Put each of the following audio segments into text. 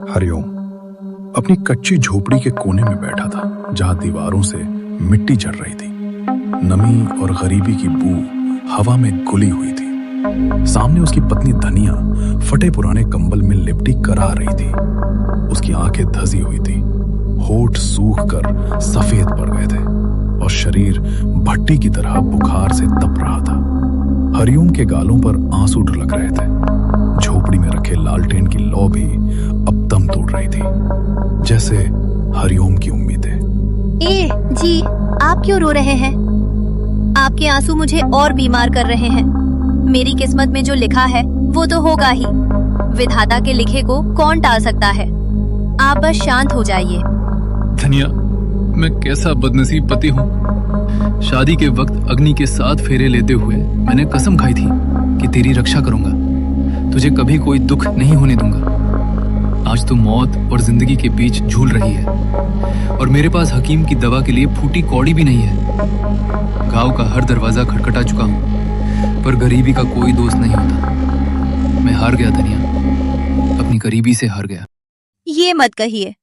हरिओम अपनी कच्ची झोपड़ी के कोने में बैठा था, जहां दीवारों से मिट्टी झड़ रही थी। नमी और गरीबी की बू हवा में घुली हुई थी। सामने उसकी पत्नी धनिया फटे पुराने कंबल में लिपटी कराह रही थी। उसकी आंखें धसी हुई थी, होठ सूख कर सफेद पड़ गए थे और शरीर भट्टी की तरह बुखार से तप रहा था। हरिओम के गालों पर आंसू ढलक रहे थे। झोपड़ी में रखे लालटेन की लौ भी अब दम तोड़ रही थी, जैसे हरिओम की उम्मीदें। जी, आप क्यों रो रहे हैं? आपके आंसू मुझे और बीमार कर रहे हैं। मेरी किस्मत में जो लिखा है वो तो होगा ही। विधाता के लिखे को कौन टाल सकता है? आप बस शांत हो जाइए। धनिया, मैं कैसा बदनसीब पति हूँ। शादी के वक्त अग्नि के 7 फेरे लेते हुए मैंने कसम खाई थी कि तेरी रक्षा करूंगा, तुझे कभी कोई दुख नहीं होने दूंगा। आज तो मौत और जिंदगी के बीच झूल रही है और मेरे पास हकीम की दवा के लिए फूटी कौड़ी भी नहीं है। गांव का हर दरवाजा खटखटा चुका हूँ, पर गरीबी का कोई दोस्त नहीं होता। मैं हार गया धनिया, अपनी गरीबी से हार गया। ये मत कहिए।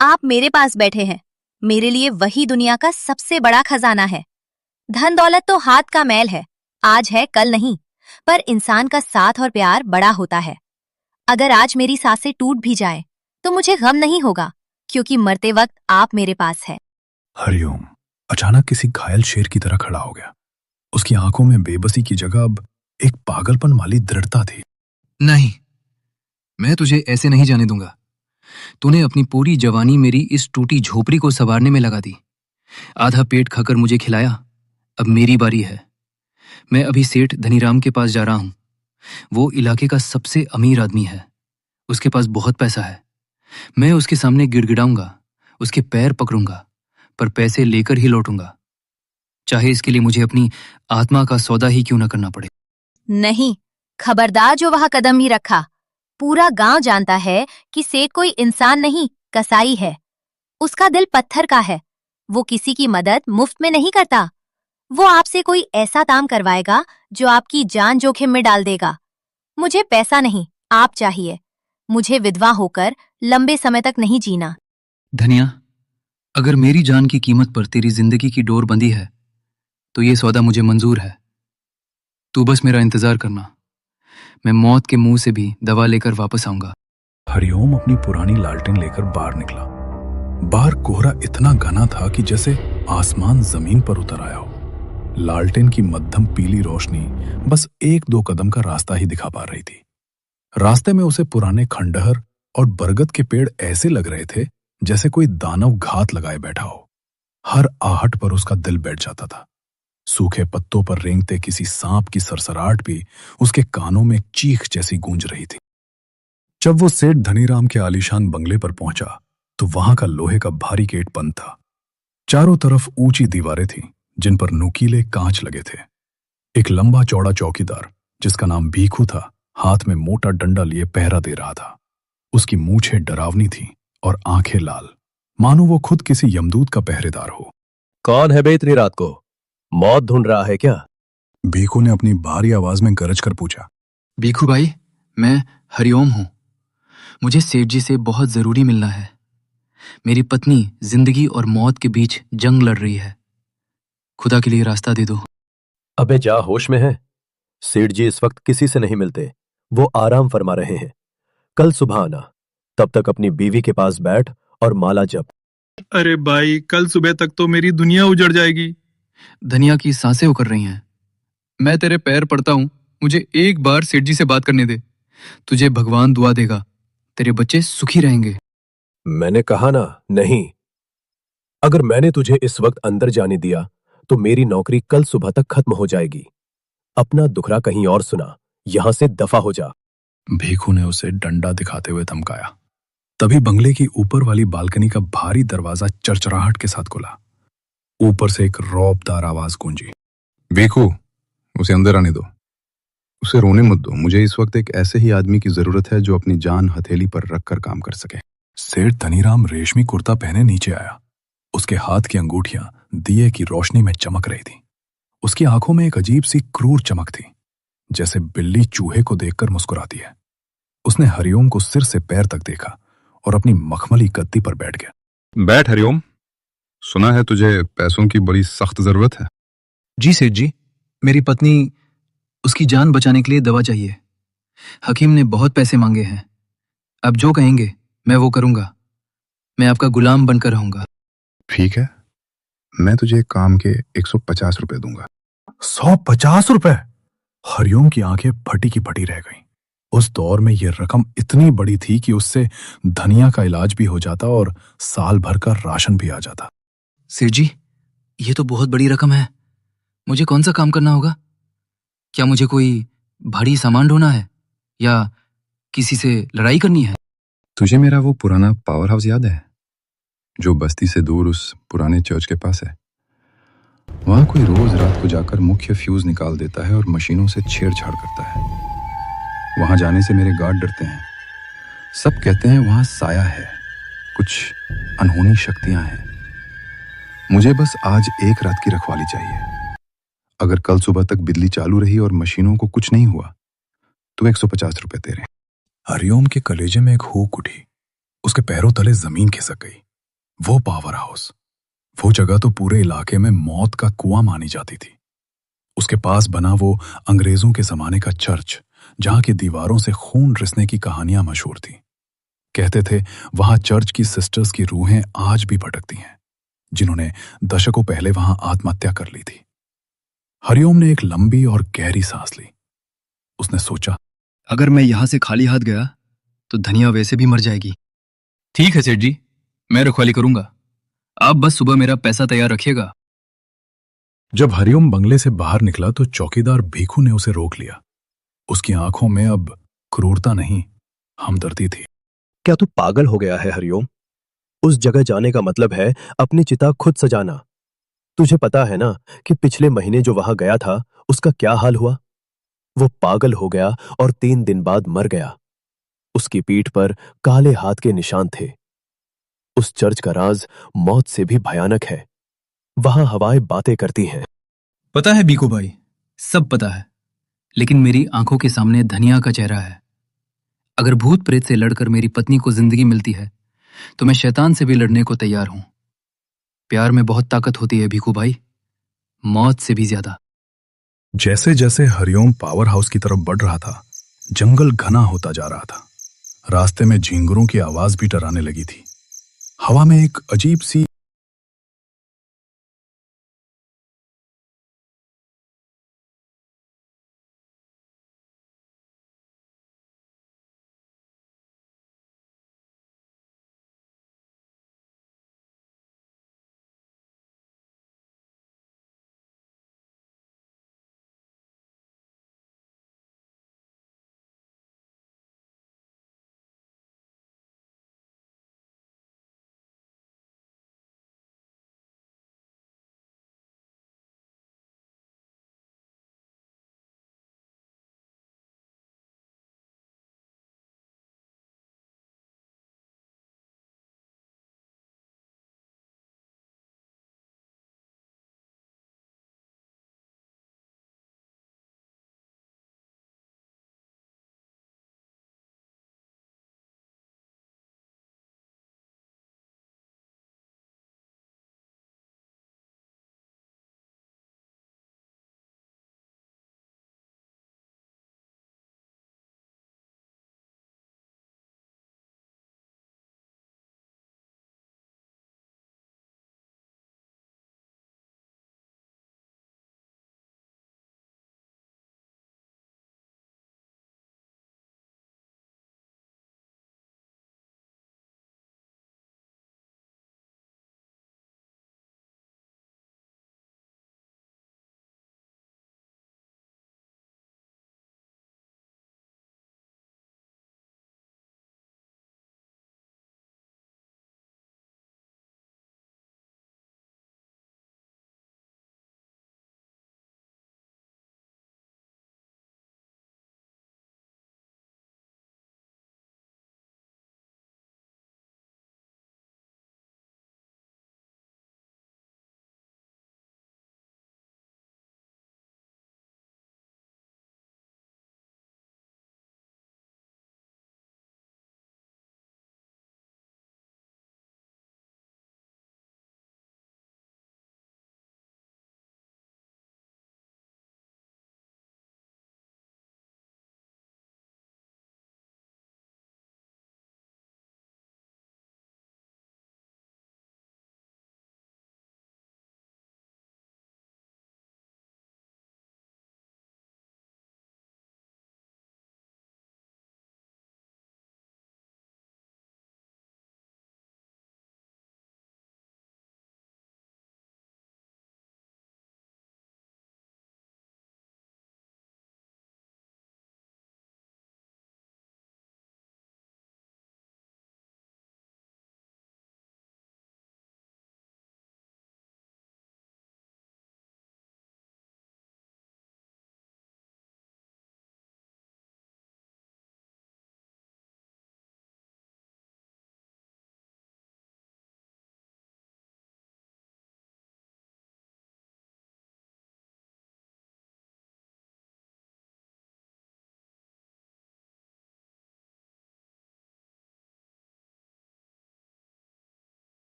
आप मेरे पास बैठे हैं। मेरे लिए वही दुनिया का सबसे बड़ा खजाना है। धन दौलत तो हाथ का मैल है, आज है कल नहीं, पर इंसान का साथ और प्यार बड़ा होता है। अगर आज मेरी सांसें टूट भी जाए तो मुझे गम नहीं होगा, क्योंकि मरते वक्त आप मेरे पास है। हरिओम अचानक किसी घायल शेर की तरह खड़ा हो गया। उसकी आंखों में बेबसी की जगह अब एक पागलपन वाली दृढ़ता थी। नहीं, मैं तुझे ऐसे नहीं जाने दूंगा। तूने अपनी पूरी जवानी मेरी इस टूटी झोपड़ी को संवारने में लगा दी। आधा पेट खाकर मुझे खिलाया, अब मेरी बारी है। मैं अभी सेठ धनीराम के पास जा रहा हूं। वो इलाके का सबसे अमीर आदमी है, उसके पास बहुत पैसा है। मैं उसके सामने गिड़गिड़ाऊंगा, उसके पैर पकड़ूंगा, पर पैसे लेकर ही लौटूंगा, चाहे इसके लिए मुझे अपनी आत्मा का सौदा ही क्यों न करना पड़े। नहीं, खबरदार जो वहां कदम ही रखा। पूरा गांव जानता है कि सेठ कोई इंसान नहीं, कसाई है। उसका दिल पत्थर का है। वो किसी की मदद मुफ्त में नहीं करता। वो आपसे कोई ऐसा काम करवाएगा जो आपकी जान जोखिम में डाल देगा। मुझे पैसा नहीं, आप चाहिए। मुझे विधवा होकर लंबे समय तक नहीं जीना। धनिया, अगर मेरी जान की कीमत पर तेरी जिंदगी की डोर बंधी है तो ये सौदा मुझे मंजूर है। तू बस मेरा इंतजार करना, मैं मौत के मुंह से भी दवा लेकर वापस आऊंगा। हरिओम अपनी पुरानी लालटेन लेकर बाहर निकला। बाहर कोहरा इतना घना था कि जैसे आसमान जमीन पर उतर आया हो। लालटेन की मध्यम पीली रोशनी बस 1-2 कदम का रास्ता ही दिखा पा रही थी। रास्ते में उसे पुराने खंडहर और बरगद के पेड़ ऐसे लग रहे थे जैसे कोई दानव घात लगाए बैठा हो। हर आहट पर उसका दिल बैठ जाता था। सूखे पत्तों पर रेंगते किसी सांप की सरसराहट भी उसके कानों में चीख जैसी गूंज रही थी। जब वो सेठ धनीराम के आलीशान बंगले पर पहुंचा तो वहां का लोहे का भारी गेट बंद था। चारों तरफ ऊंची दीवारें थीं जिन पर नुकीले कांच लगे थे। एक लंबा चौड़ा चौकीदार, जिसका नाम भीखू था, हाथ में मोटा डंडा लिए पहरा दे रहा था। उसकी मूछें डरावनी थीं और आंखें लाल, मानो वो खुद किसी यमदूत का पहरेदार हो। कौन है बे इतनी रात को? मौत ढूंढ रहा है क्या? भीखू ने अपनी भारी आवाज में गरज कर पूछा। भीखू भाई, मैं हरिओम हूं। मुझे सेठ जी से बहुत जरूरी मिलना है। मेरी पत्नी जिंदगी और मौत के बीच जंग लड़ रही है। खुदा के लिए रास्ता दे दो। अबे जा, होश में है? सेठ जी इस वक्त किसी से नहीं मिलते, वो आराम फरमा रहे हैं। कल सुबह आना, तब तक अपनी बीवी के पास बैठ और माला जप। अरे भाई, कल सुबह तक तो मेरी दुनिया उजड़ जाएगी। धनिया की सांसें उकर रही हैं। मैं तेरे पैर पड़ता हूं, मुझे एक बार सेठ जी से बात करने दे। तुझे भगवान दुआ देगा, तेरे बच्चे सुखी रहेंगे। मैंने कहा ना, नहीं। अगर मैंने तुझे इस वक्त अंदर जाने दिया तो मेरी नौकरी कल सुबह तक खत्म हो जाएगी। अपना दुखड़ा कहीं और सुना, यहां से दफा हो जा। भीखू ने उसे डंडा दिखाते हुए धमकाया। तभी बंगले की ऊपर वाली बालकनी का भारी दरवाजा चरचराहट के साथ खुला। ऊपर से एक रौबदार आवाज गूंजी। भीखू, उसे अंदर आने दो। उसे रोने मत दो। मुझे इस वक्त एक ऐसे ही आदमी की जरूरत है जो अपनी जान हथेली पर रखकर काम कर सके। सेठ धनीराम रेशमी कुर्ता पहने नीचे आया। उसके हाथ की अंगूठियां दिए की रोशनी में चमक रही थी। उसकी आंखों में एक अजीब सी क्रूर चमक थी, जैसे बिल्ली चूहे को देखकर मुस्कुराती है। उसने हरिओम को सिर से पैर तक देखा और अपनी मखमली गद्दी पर बैठ गया। बैठ हरिओम। सुना है तुझे पैसों की बड़ी सख्त जरूरत है। जी सेठ जी, मेरी पत्नी, उसकी जान बचाने के लिए दवा चाहिए। हकीम ने बहुत पैसे मांगे हैं। अब जो कहेंगे मैं वो करूंगा। मैं आपका गुलाम बनकर रहूंगा। ठीक है, मैं तुझे काम के 150 रुपए दूंगा। 150 रुपए? हरिओम की आंखें फटी की फटी रह गईं। उस दौर में यह रकम इतनी बड़ी थी कि उससे धनिया का इलाज भी हो जाता और साल भर का राशन भी आ जाता। सेठ जी, ये तो बहुत बड़ी रकम है। मुझे कौन सा काम करना होगा? क्या मुझे कोई भारी सामान ढोना है या किसी से लड़ाई करनी है? तुझे मेरा वो पुराना पावर हाउस याद है जो बस्ती से दूर उस पुराने चर्च के पास है? वहां कोई रोज रात को जाकर मुख्य फ्यूज निकाल देता है और मशीनों से छेड़छाड़ करता है। वहां जाने से मेरे गार्ड डरते हैं। सब कहते हैं वहां साया है, कुछ अनहोनी शक्तियां हैं। मुझे बस आज एक रात की रखवाली चाहिए। अगर कल सुबह तक बिजली चालू रही और मशीनों को कुछ नहीं हुआ तो 150 रुपए तेरे। हरिओम के कलेजे में एक हुक उठी। उसके पैरों तले जमीन खिसक गई। वो पावर हाउस, वो जगह तो पूरे इलाके में मौत का कुआं मानी जाती थी। उसके पास बना वो अंग्रेजों के जमाने का चर्च, जहां की दीवारों से खून रिसने की कहानियां मशहूर थी। कहते थे वहां चर्च की सिस्टर्स की रूहें आज भी भटकती हैं, जिन्होंने दशकों पहले वहां आत्महत्या कर ली थी। हरिओम ने एक लंबी और गहरी सांस ली। उसने सोचा, अगर मैं यहां से खाली हाथ गया तो धनिया वैसे भी मर जाएगी। ठीक है सेठ जी, मैं रखवाली करूंगा। आप बस सुबह मेरा पैसा तैयार रखिएगा। जब हरिओम बंगले से बाहर निकला तो चौकीदार भीखू ने उसे रोक लिया। उसकी आंखों में अब क्रूरता नहीं, हमदर्दी थी। क्या तू पागल हो गया है हरिओम? उस जगह जाने का मतलब है अपनी चिता खुद सजाना। तुझे पता है ना कि पिछले महीने जो वहां गया था उसका क्या हाल हुआ? वो पागल हो गया और 3 दिन बाद मर गया। उसकी पीठ पर काले हाथ के निशान थे। उस चर्च का राज मौत से भी भयानक है। वहां हवाएं बातें करती हैं। पता है बीकू भाई, सब पता है, लेकिन मेरी आंखों के सामने धनिया का चेहरा है। अगर भूत प्रेत से लड़कर मेरी पत्नी को जिंदगी मिलती है तो मैं शैतान से भी लड़ने को तैयार हूं। प्यार में बहुत ताकत होती है भीखू भाई, मौत से भी ज्यादा। जैसे जैसे हरिओम पावर हाउस की तरफ बढ़ रहा था, जंगल घना होता जा रहा था। रास्ते में झींगुरों की आवाज भी डराने लगी थी। हवा में एक अजीब सी